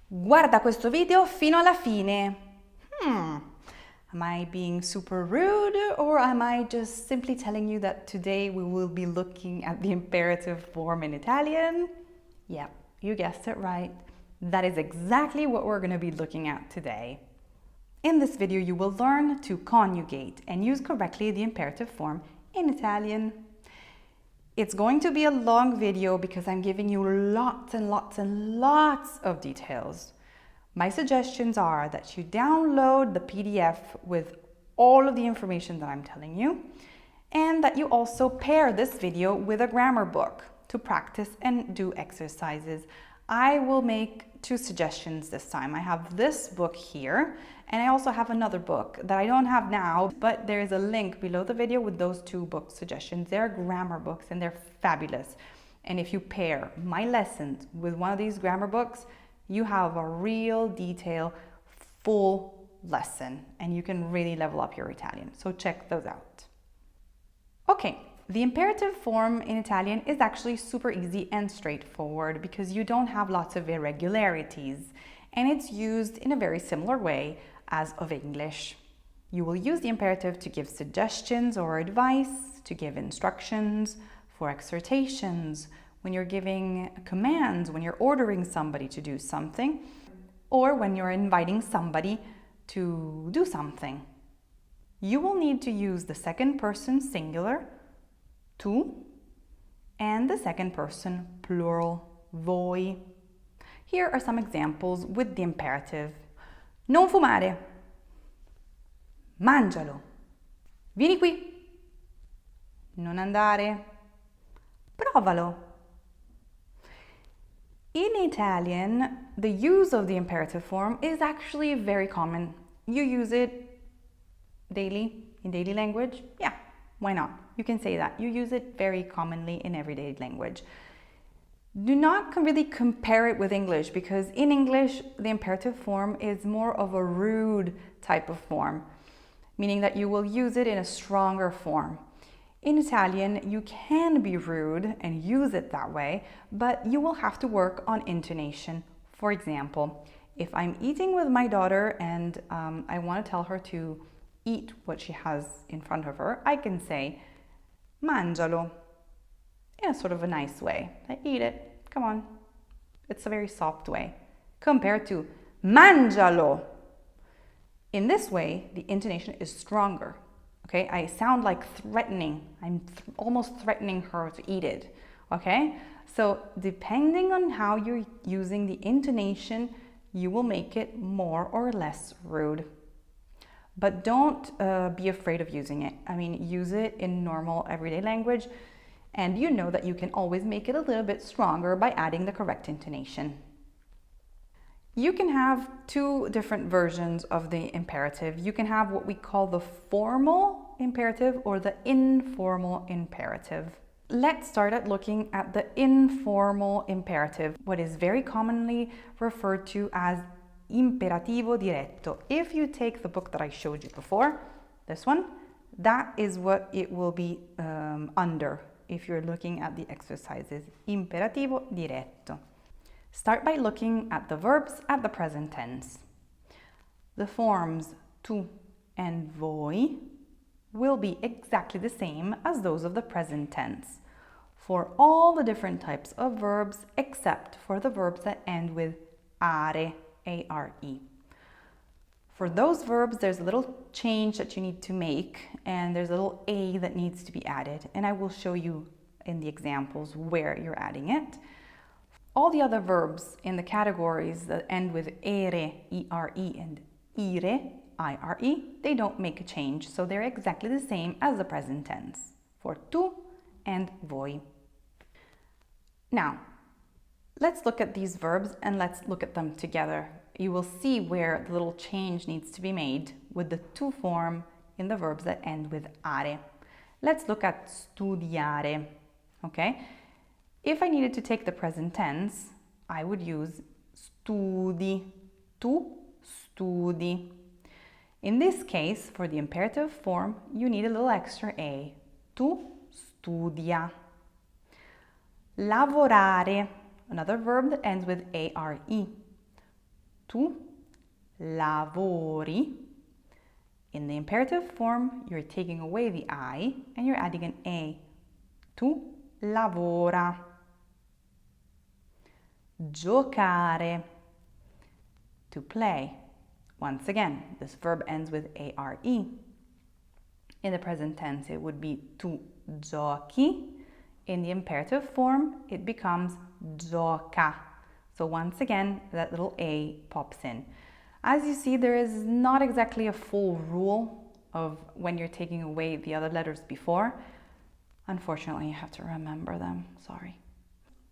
Guarda questo video fino alla fine. Am I being super rude or am I just simply telling you that today we will be looking at the imperative form in Italian? Yeah, you guessed it right. That is exactly what we're going to be looking at today. In this video, you will learn to conjugate and use correctly the imperative form in Italian. It's going to be a long video because I'm giving you lots and lots and lots of details. My suggestions are that you download the PDF with all of the information that I'm telling you, and that you also pair this video with a grammar book to practice and do exercises. I will make 2 suggestions this time. I have this book here, and I also have another book that I don't have now, but there is a link below the video with those 2 book suggestions. They're grammar books and they're fabulous. And if you pair my lessons with one of these grammar books, you have a real detailed, full lesson, and you can really level up your Italian. So check those out. Okay. The imperative form in Italian is actually super easy and straightforward because you don't have lots of irregularities, and it's used in a very similar way as of English. You will use the imperative to give suggestions or advice, to give instructions, for exhortations, when you're giving commands, when you're ordering somebody to do something, or when you're inviting somebody to do something. You will need to use the second person singular, tu, and the second person plural, voi. Here are some examples with the imperative. Non fumare. Mangialo. Vieni qui. Non andare. Provalo. In Italian, the use of the imperative form is actually very common. You use it daily, in daily language. Yeah, why not? You can say that. You use it very commonly in everyday language. Do not really compare it with English, because in English, the imperative form is more of a rude type of form, meaning that you will use it in a stronger form. In Italian, you can be rude and use it that way, but you will have to work on intonation. For example, if I'm eating with my daughter and I want to tell her to eat what she has in front of her, I can say, mangialo, in a sort of a nice way. Like, eat it, come on. It's a very soft way. Compared to mangialo. In this way, the intonation is stronger. Okay, I sound like threatening. I'm almost threatening her to eat it. Okay, so depending on how you're using the intonation, you will make it more or less rude. But don't be afraid of using it. I mean, use it in normal everyday language, and you know that you can always make it a little bit stronger by adding the correct intonation. You can have 2 different versions of the imperative. You can have what we call the formal imperative or the informal imperative. Let's start at looking at the informal imperative, what is very commonly referred to as imperativo diretto. If you take the book that I showed you before, this one, that is what it will be under if you're looking at the exercises. Imperativo diretto. Start by looking at the verbs at the present tense. The forms tu and voi will be exactly the same as those of the present tense for all the different types of verbs except for the verbs that end with are, A-R-E. For those verbs, there's a little change that you need to make, and there's a little A that needs to be added, and I will show you in the examples where you're adding it. All the other verbs in the categories that end with ere, E-R-E, and ire, I-R-E, they don't make a change, so they're exactly the same as the present tense for tu and voi. Now, let's look at these verbs and let's look at them together. You will see where the little change needs to be made with the tu form in the verbs that end with are. Let's look at studiare, okay? If I needed to take the present tense, I would use studi, tu studi. In this case, for the imperative form, you need a little extra A. Tu studia. Lavorare, another verb that ends with A-R-E. Tu lavori. In the imperative form, you're taking away the I and you're adding an A. Tu lavora. Giocare. To play. Once again, this verb ends with are. In the present tense, it would be tu giochi. In the imperative form, it becomes gioca. So once again, that little A pops in. As you see, there is not exactly a full rule of when you're taking away the other letters before. Unfortunately, you have to remember them, sorry.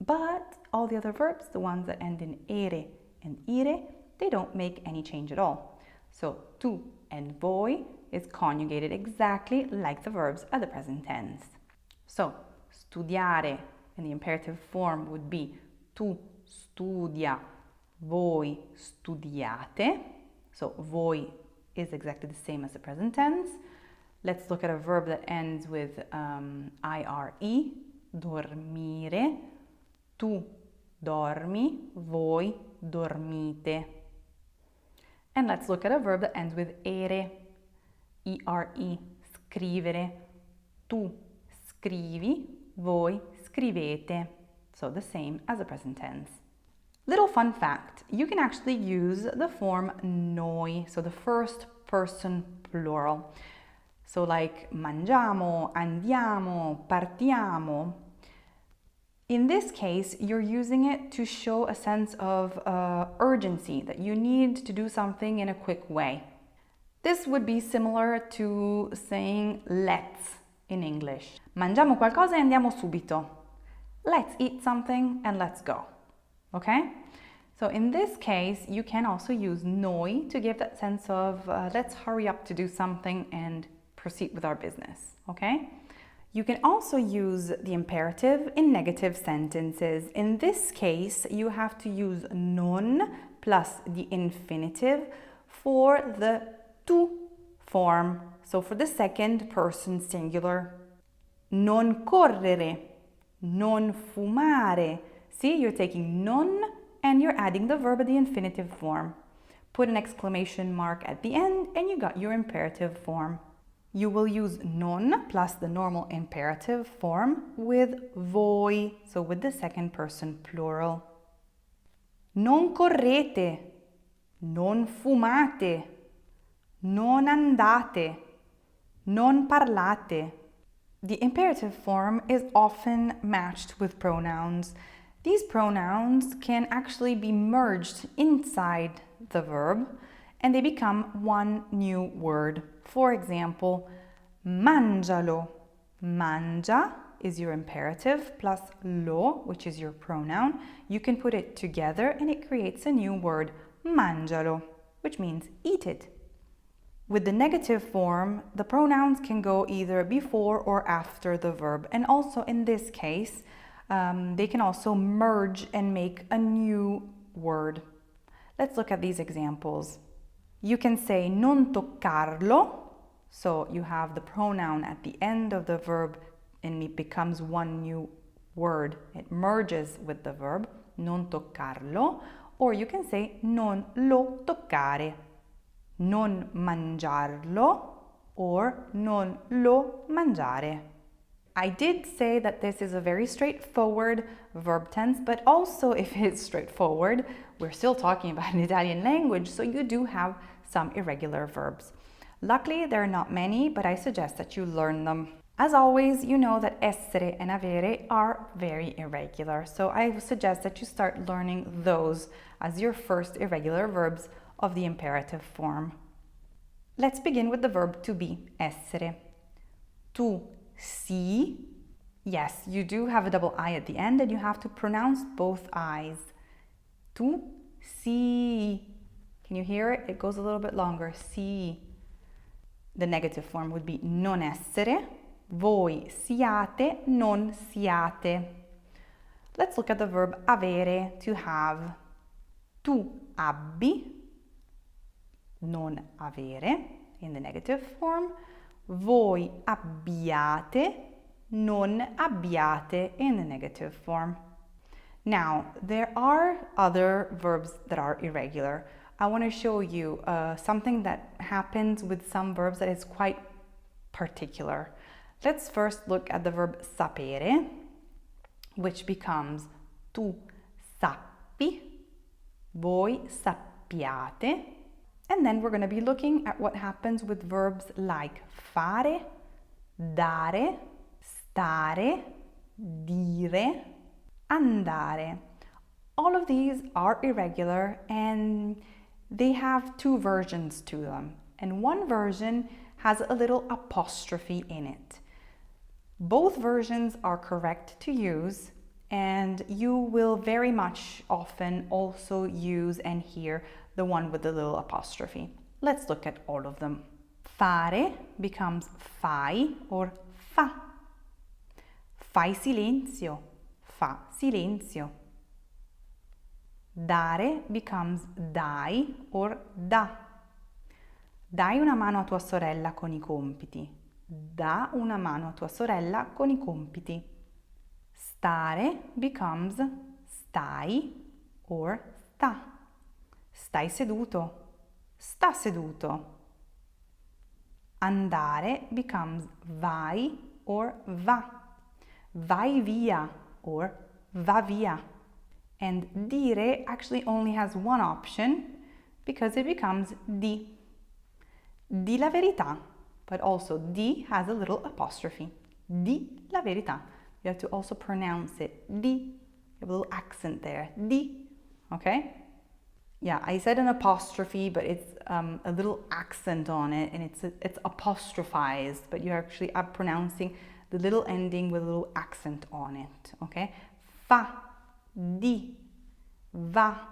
But all the other verbs, the ones that end in ere and ire, they don't make any change at all. So tu and voi is conjugated exactly like the verbs at the present tense. So studiare in the imperative form would be tu studia, voi studiate. So voi is exactly the same as the present tense. Let's look at a verb that ends with ire, dormire. Tu dormi, voi dormite. And let's look at a verb that ends with ere, scrivere. Tu scrivi, voi scrivete. So the same as the present tense. Little fun fact, you can actually use the form noi, so the first person plural. So like mangiamo, andiamo, partiamo. In this case, you're using it to show a sense of urgency, that you need to do something in a quick way. This would be similar to saying let's in English. Mangiamo qualcosa e andiamo subito. Let's eat something and let's go. Okay? So in this case, you can also use noi to give that sense of let's hurry up to do something and proceed with our business. Okay? You can also use the imperative in negative sentences. In this case, you have to use non plus the infinitive for the tu form. So for the second person singular. Non correre, non fumare. See, you're taking non and you're adding the verb at the infinitive form. Put an exclamation mark at the end and you got your imperative form. You will use non plus the normal imperative form with voi, so with the second person plural. Non correte, non fumate, non andate, non parlate. The imperative form is often matched with pronouns. These pronouns can actually be merged inside the verb and they become one new word. For example, mangialo. Mangia is your imperative plus lo, which is your pronoun. You can put it together and it creates a new word, mangialo, which means eat it. With the negative form, the pronouns can go either before or after the verb. And also in this case, they can also merge and make a new word. Let's look at these examples. You can say non toccarlo, so you have the pronoun at the end of the verb and it becomes one new word. It merges with the verb, non toccarlo, or you can say non lo toccare, non mangiarlo, or non lo mangiare. I did say that this is a very straightforward verb tense, but also if it's straightforward, we're still talking about an Italian language, so you do have some irregular verbs. Luckily, there are not many, but I suggest that you learn them. As always, you know that essere and avere are very irregular, so I suggest that you start learning those as your first irregular verbs of the imperative form. Let's begin with the verb to be, essere. Tu si. Yes, you do have a double I at the end and you have to pronounce both I's. Tu si. Can you hear it? It goes a little bit longer. Si. The negative form would be non essere. Voi siate, non siate. Let's look at the verb avere, to have. Tu abbi, non avere, in the negative form. Voi abbiate, non abbiate, in the negative form. Now, there are other verbs that are irregular. I want to show you something that happens with some verbs that is quite particular. Let's first look at the verb sapere, which becomes tu sappi, voi sappiate. And then we're going to be looking at what happens with verbs like fare, dare, stare, dire, andare. All of these are irregular and they have two versions to them. And one version has a little apostrophe in it. Both versions are correct to use, and you will very much often also use and hear the one with the little apostrophe. Let's look at all of them. Fare becomes fai or fa. Fai silenzio, fa silenzio. Dare becomes dai or da. Dai una mano a tua sorella con i compiti. Da una mano a tua sorella con i compiti. Stare becomes stai or sta. Stai seduto, sta seduto. Andare becomes vai or va. Vai via or va via. And dire actually only has one option because it becomes di. Di la verità, but also di has a little apostrophe. Di la verità. You have to also pronounce it. Di. You have a little accent there. Di. Okay? Yeah, I said an apostrophe, but it's a little accent on it, and it's apostrophized, but you're actually pronouncing the little ending with a little accent on it. Okay? Fa. Di. Va.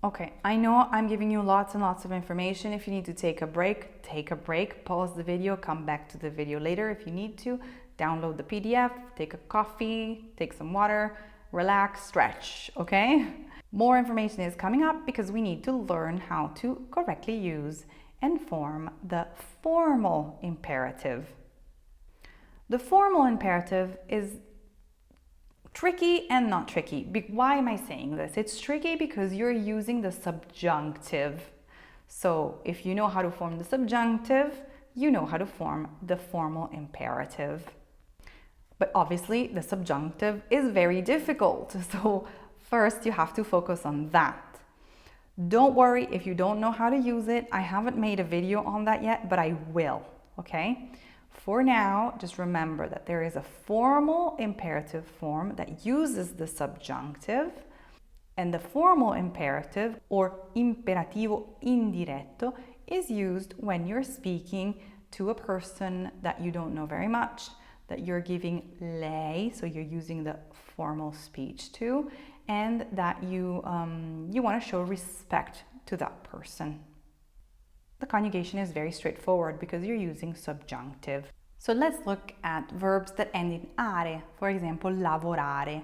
Okay, I know I'm giving you lots and lots of information. If you need to take a break, pause the video, come back to the video later if you need to, download the PDF, take a coffee, take some water, relax, stretch, okay? More information is coming up because we need to learn how to correctly use and form the formal imperative. The formal imperative is tricky and not tricky. Why am I saying this? It's tricky because you're using the subjunctive. So if you know how to form the subjunctive, you know how to form the formal imperative. But obviously the subjunctive is very difficult. So first you have to focus on that. Don't worry if you don't know how to use it. I haven't made a video on that yet, but I will, okay? For now, just remember that there is a formal imperative form that uses the subjunctive, and the formal imperative, or imperativo indiretto, is used when you're speaking to a person that you don't know very much, that you're giving lei, so you're using the formal speech to, and that you want to show respect to that person. The conjugation is very straightforward because you're using subjunctive. So let's look at verbs that end in are. For example, lavorare.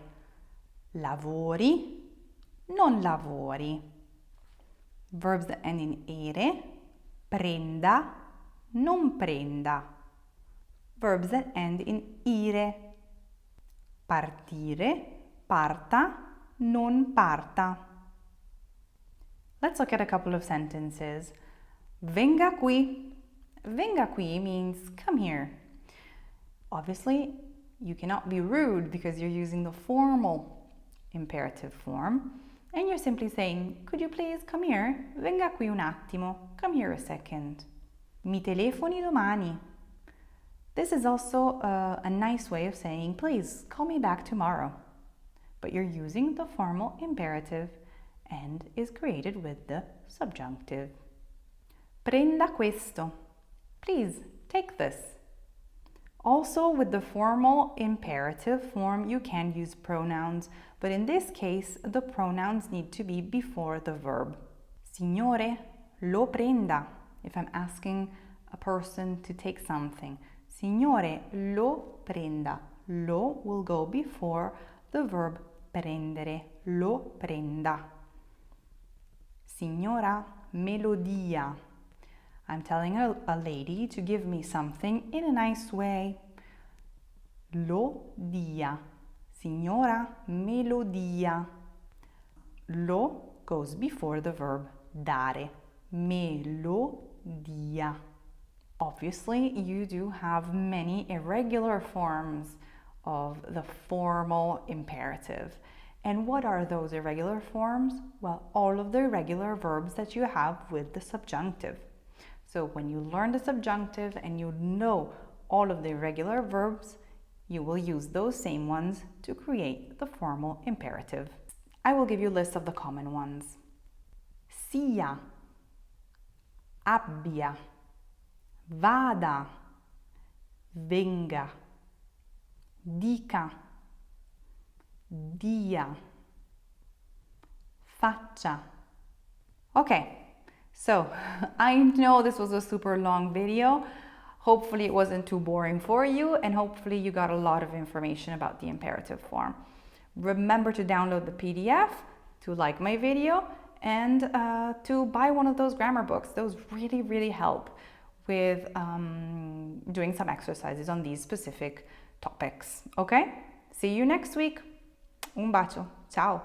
Lavori, non lavori. Verbs that end in ere. Prenda, non prenda. Verbs that end in ire. Partire, parta, non parta. Let's look at a couple of sentences. Venga qui. Venga qui means come here. Obviously, you cannot be rude because you're using the formal imperative form, and you're simply saying, could you please come here? Venga qui un attimo. Come here a second. Mi telefoni domani. This is also a nice way of saying, please call me back tomorrow. But you're using the formal imperative and is created with the subjunctive. Prenda questo. Please take this. Also, with the formal imperative form, you can use pronouns, but in this case, the pronouns need to be before the verb. Signore, lo prenda. If I'm asking a person to take something, Signore, lo prenda. Lo will go before the verb prendere. Lo prenda. Signora, me lo dia. I'm telling a lady to give me something in a nice way. Lo dia. Signora, melodia. Lo goes before the verb dare. Melodia. Obviously, you do have many irregular forms of the formal imperative. And what are those irregular forms? Well, all of the irregular verbs that you have with the subjunctive. So when you learn the subjunctive and you know all of the irregular verbs, you will use those same ones to create the formal imperative. I will give you a list of the common ones. Sia, abbia, vada, venga, dica, dia, faccia. Okay, so I know this was a super long video. Hopefully it wasn't too boring for you, and hopefully you got a lot of information about the imperative form. Remember to download the PDF, to like my video, and to buy one of those grammar books. Those really, really help with doing some exercises on these specific topics. Okay? See you next week. Un bacio. Ciao.